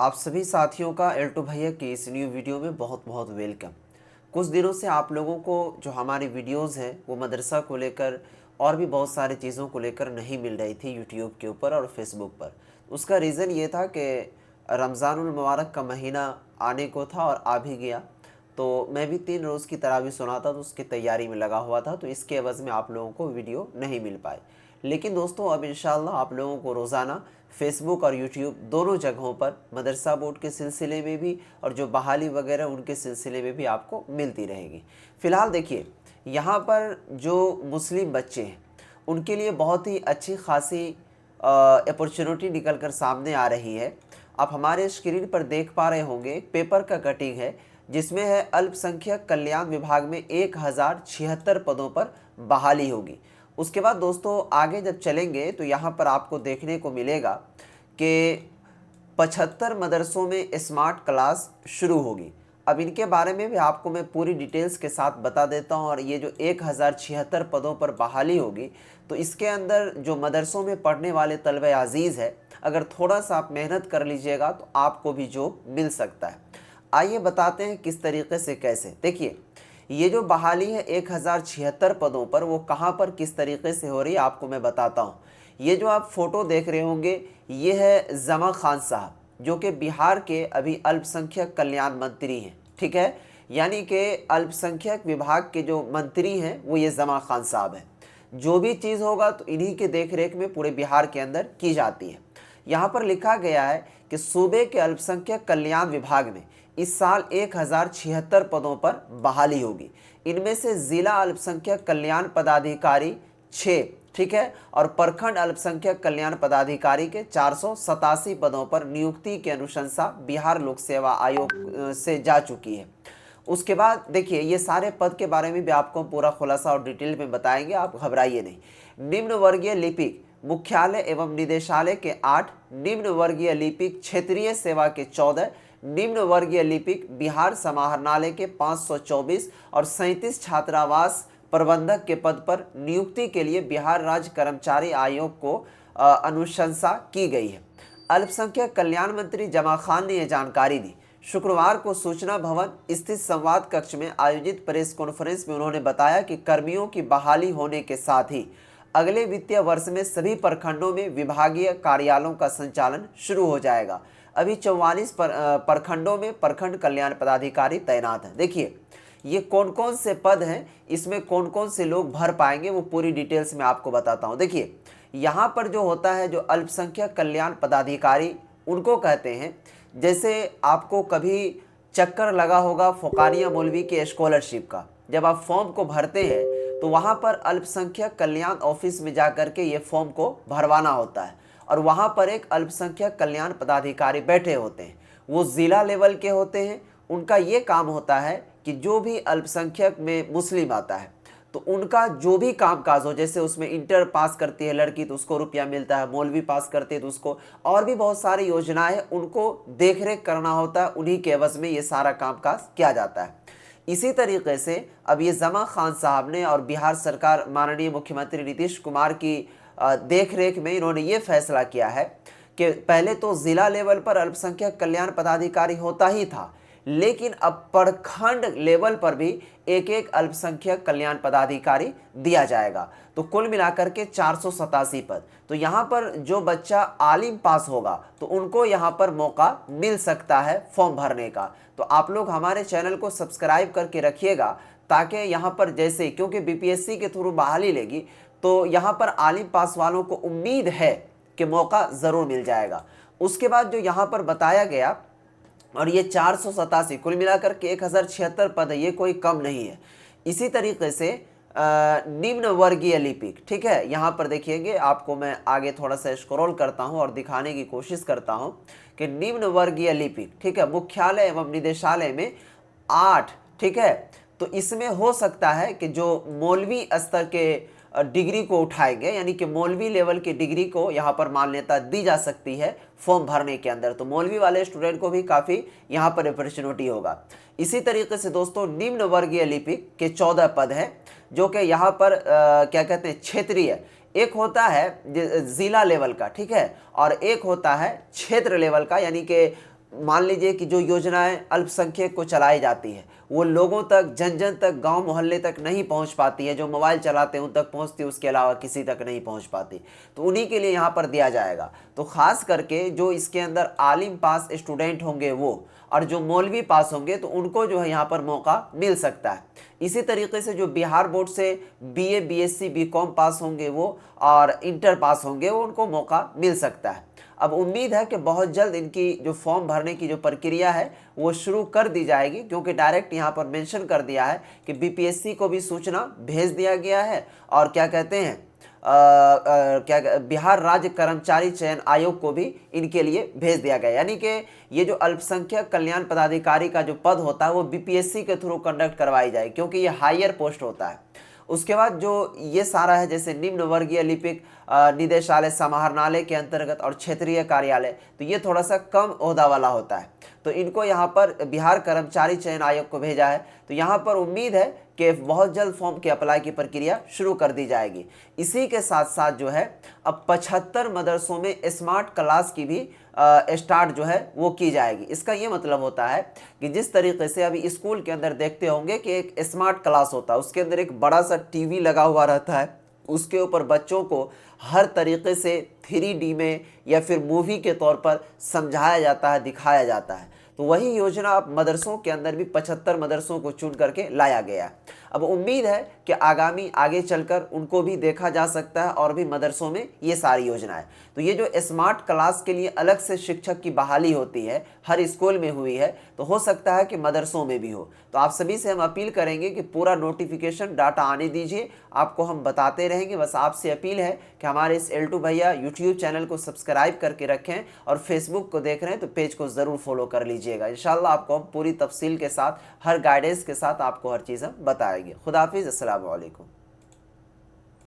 आप सभी साथियों का एल्टो भैया की इस न्यू वीडियो में बहुत बहुत वेलकम। कुछ दिनों से आप लोगों को जो हमारी वीडियोस हैं वो मदरसा को लेकर और भी बहुत सारी चीज़ों को लेकर नहीं मिल रही थी यूट्यूब के ऊपर और फेसबुक पर। उसका रीज़न ये था कि रमज़ानुल मुबारक का महीना आने को था और आ भी गया, तो मैं भी 3 रोज़ की तरावी सुना था, तो उसकी तैयारी में लगा हुआ था, तो इसके एवज़ में आप लोगों को वीडियो नहीं मिल पाई। लेकिन दोस्तों अब इंशाअल्लाह आप लोगों को रोज़ाना फेसबुक और यूट्यूब दोनों जगहों पर मदरसा बोर्ड के सिलसिले में भी और जो बहाली वगैरह उनके सिलसिले में भी आपको मिलती रहेगी। फ़िलहाल देखिए, यहाँ पर जो मुस्लिम बच्चे हैं उनके लिए बहुत ही अच्छी खासी अपॉर्चुनिटी निकल कर सामने आ रही है। आप हमारे स्क्रीन पर देख पा रहे होंगे, एक पेपर का कटिंग है जिसमें है अल्पसंख्यक कल्याण विभाग में 1076 पदों पर बहाली होगी। उसके बाद दोस्तों आगे जब चलेंगे तो यहाँ पर आपको देखने को मिलेगा कि 75 मदरसों में स्मार्ट क्लास शुरू होगी। अब इनके बारे में भी आपको मैं पूरी डिटेल्स के साथ बता देता हूँ। और ये जो 1076 पदों पर बहाली होगी, तो इसके अंदर जो मदरसों में पढ़ने वाले तलबे अजीज़ है, अगर थोड़ा सा आप मेहनत कर लीजिएगा तो आपको भी जॉब मिल सकता है। आइए बताते हैं किस तरीके से कैसे। देखिए, ये जो बहाली है 1076 पदों पर, वो कहाँ पर किस तरीके से हो रही है आपको मैं बताता हूँ। ये जो आप फोटो देख रहे होंगे, ये है जमा खान साहब, जो कि बिहार के अभी अल्पसंख्यक कल्याण मंत्री हैं। ठीक है, यानी कि अल्पसंख्यक विभाग के जो मंत्री हैं वो ये जमा खान साहब हैं। जो भी चीज़ होगा तो इन्हीं के देख रेख में पूरे बिहार के अंदर की जाती है। यहाँ पर लिखा गया है कि सूबे के अल्पसंख्यक कल्याण विभाग में इस साल 1076 पदों पर बहाली होगी। इनमें से जिला अल्पसंख्यक कल्याण पदाधिकारी 6, ठीक है, और प्रखंड अल्पसंख्यक कल्याण पदाधिकारी के 487 पदों पर नियुक्ति की अनुशंसा बिहार लोक सेवा आयोग से जा चुकी है। उसके बाद देखिए, ये सारे पद के बारे में भी आपको पूरा खुलासा और डिटेल में बताएंगे, आप घबराइए नहीं। निम्न वर्गीय लिपिक मुख्यालय एवं निदेशालय के 8, निम्न वर्गीय लिपिक क्षेत्रीय सेवा के 14, निम्न वर्गीय लिपिक बिहार समाहरणालय के 524 और 37 छात्रावास प्रबंधक के पद पर नियुक्ति के लिए बिहार राज्य कर्मचारी आयोग को अनुशंसा की गई है। अल्पसंख्यक कल्याण मंत्री जमा खान ने यह जानकारी दी। शुक्रवार को सूचना भवन स्थित संवाद कक्ष में आयोजित प्रेस कॉन्फ्रेंस में उन्होंने बताया कि कर्मियों की बहाली होने के साथ ही अगले वित्तीय वर्ष में सभी प्रखंडों में विभागीय कार्यालयों का संचालन शुरू हो जाएगा। अभी 44 प्रखंडों में प्रखंड कल्याण पदाधिकारी तैनात हैं। देखिए, ये कौन कौन से पद हैं, इसमें कौन कौन से लोग भर पाएंगे, वो पूरी डिटेल्स में आपको बताता हूँ। देखिए, यहाँ पर जो होता है, जो अल्पसंख्यक कल्याण पदाधिकारी उनको कहते हैं। जैसे आपको कभी चक्कर लगा होगा फ़ुकानिया मौलवी के स्कॉलरशिप का, जब आप फॉर्म को भरते हैं तो वहाँ पर अल्पसंख्यक कल्याण ऑफिस में जा कर के ये फॉर्म को भरवाना होता है, और वहाँ पर एक अल्पसंख्यक कल्याण पदाधिकारी बैठे होते हैं। वो ज़िला लेवल के होते हैं। उनका ये काम होता है कि जो भी अल्पसंख्यक में मुस्लिम आता है तो उनका जो भी कामकाज हो, जैसे उसमें इंटर पास करती है लड़की तो उसको रुपया मिलता है, मौलवी पास करते हैं तो उसको, और भी बहुत सारी योजनाएं हैं, उनको देख रेख करना होता है। उन्हीं के एवज में ये सारा कामकाज किया जाता है। इसी तरीके से अब ये जमा खान साहब ने और बिहार सरकार माननीय मुख्यमंत्री नीतीश कुमार की देख रेख में इन्होंने ये फैसला किया है कि पहले तो ज़िला लेवल पर अल्पसंख्यक कल्याण पदाधिकारी होता ही था, लेकिन अब प्रखंड लेवल पर भी एक एक अल्पसंख्यक कल्याण पदाधिकारी दिया जाएगा। तो कुल मिलाकर के 487 पद। तो यहाँ पर जो बच्चा आलिम पास होगा तो उनको यहाँ पर मौका मिल सकता है फॉर्म भरने का। तो आप लोग हमारे चैनल को सब्सक्राइब करके रखिएगा, ताकि यहाँ पर जैसे, क्योंकि बीपीएससी के थ्रू बहाली लेगी, तो यहाँ पर आलिम पास वालों को उम्मीद है कि मौका ज़रूर मिल जाएगा। उसके बाद जो यहाँ पर बताया गया, और ये 487 कुल मिलाकर के 1076 पद है, ये कोई कम नहीं है। इसी तरीके से निम्न वर्गीय लिपिक, ठीक है, यहाँ पर देखिएगा, आपको मैं आगे थोड़ा सा स्क्रॉल करता हूँ और दिखाने की कोशिश करता हूँ कि निम्न वर्गीय लिपिक, ठीक है, मुख्यालय एवं निदेशालय में 8, ठीक है। तो इसमें हो सकता है कि जो मौलवी स्तर के डिग्री को उठाएंगे, यानी कि मौलवी लेवल की डिग्री को यहाँ पर मान्यता दी जा सकती है फॉर्म भरने के अंदर, तो मौलवी वाले स्टूडेंट को भी काफ़ी यहाँ पर अपॉर्चुनिटी होगा। इसी तरीके से दोस्तों निम्न वर्गीय लिपिक के 14 पद हैं, जो कि यहाँ पर क्या कहते हैं, क्षेत्रीय, एक होता है जिला लेवल का, ठीक है, और एक होता है क्षेत्र लेवल का, यानी कि मान लीजिए कि जो योजनाएं अल्पसंख्यक को चलाई जाती है वो लोगों तक, जन जन तक, गांव मोहल्ले तक नहीं पहुंच पाती है। जो मोबाइल चलाते हैं उन तक पहुंचती है, उसके अलावा किसी तक नहीं पहुंच पाती, तो उन्हीं के लिए यहाँ पर दिया जाएगा। तो ख़ास करके जो इसके अंदर आलिम पास स्टूडेंट होंगे वो, और जो मौलवी पास होंगे तो उनको जो है यहाँ पर मौका मिल सकता है। इसी तरीके से जो बिहार बोर्ड से बीए, बीएससी, बीकॉम पास होंगे वो, और इंटर पास होंगे वो, उनको मौका मिल सकता है। अब उम्मीद है कि बहुत जल्द इनकी जो फॉर्म भरने की जो प्रक्रिया है वो शुरू कर दी जाएगी, क्योंकि डायरेक्ट यहाँ पर मेंशन कर दिया है कि बीपीएससी को भी सूचना भेज दिया गया है, और क्या कहते हैं बिहार राज्य कर्मचारी चयन आयोग को भी इनके लिए भेज दिया गया। यानी कि ये जो अल्पसंख्यक कल्याण पदाधिकारी का जो पद होता है वो बीपीएससी के थ्रू कंडक्ट करवाई जाए, क्योंकि ये हायर पोस्ट होता है। उसके बाद जो ये सारा है, जैसे निम्न वर्गीय लिपिक निदेशालय समाहरणालय के अंतर्गत और क्षेत्रीय कार्यालय, तो ये थोड़ा सा कम ओहदा वाला होता है, तो इनको यहाँ पर बिहार कर्मचारी चयन आयोग को भेजा है। तो यहाँ पर उम्मीद है कि बहुत जल्द फॉर्म के अप्लाई की प्रक्रिया शुरू कर दी जाएगी। इसी के साथ साथ जो है अब 75 मदरसों में स्मार्ट क्लास की भी स्टार्ट जो है वो की जाएगी। इसका ये मतलब होता है कि जिस तरीके से अभी स्कूल के अंदर देखते होंगे कि एक स्मार्ट क्लास होता है, उसके अंदर एक बड़ा सा टीवी लगा हुआ रहता है, उसके ऊपर बच्चों को हर तरीके से 3D में या फिर मूवी के तौर पर समझाया जाता है, दिखाया जाता है। तो वही योजना अब मदरसों के अंदर भी 75 मदरसों को चुन करके लाया गया। अब उम्मीद है कि आगे चलकर उनको भी देखा जा सकता है, और भी मदरसों में ये सारी योजनाएं। तो ये जो स्मार्ट क्लास के लिए अलग से शिक्षक की बहाली होती है, हर स्कूल में हुई है, तो हो सकता है कि मदरसों में भी हो। तो आप सभी से हम अपील करेंगे कि पूरा नोटिफिकेशन डाटा आने दीजिए, आपको हम बताते रहेंगे। बस आपसे अपील है कि हमारे इस एल्टू भैया यूट्यूब चैनल को सब्सक्राइब करके रखें, और फेसबुक को देख रहे हैं तो पेज को ज़रूर फॉलो कर लीजिएगा। इंशाल्लाह आपको हम पूरी तफसील के साथ, हर गाइडेंस के साथ आपको हर चीज़ हम बताएंगे। खुदा हाफिज़, अस्सलाम वालेकुम।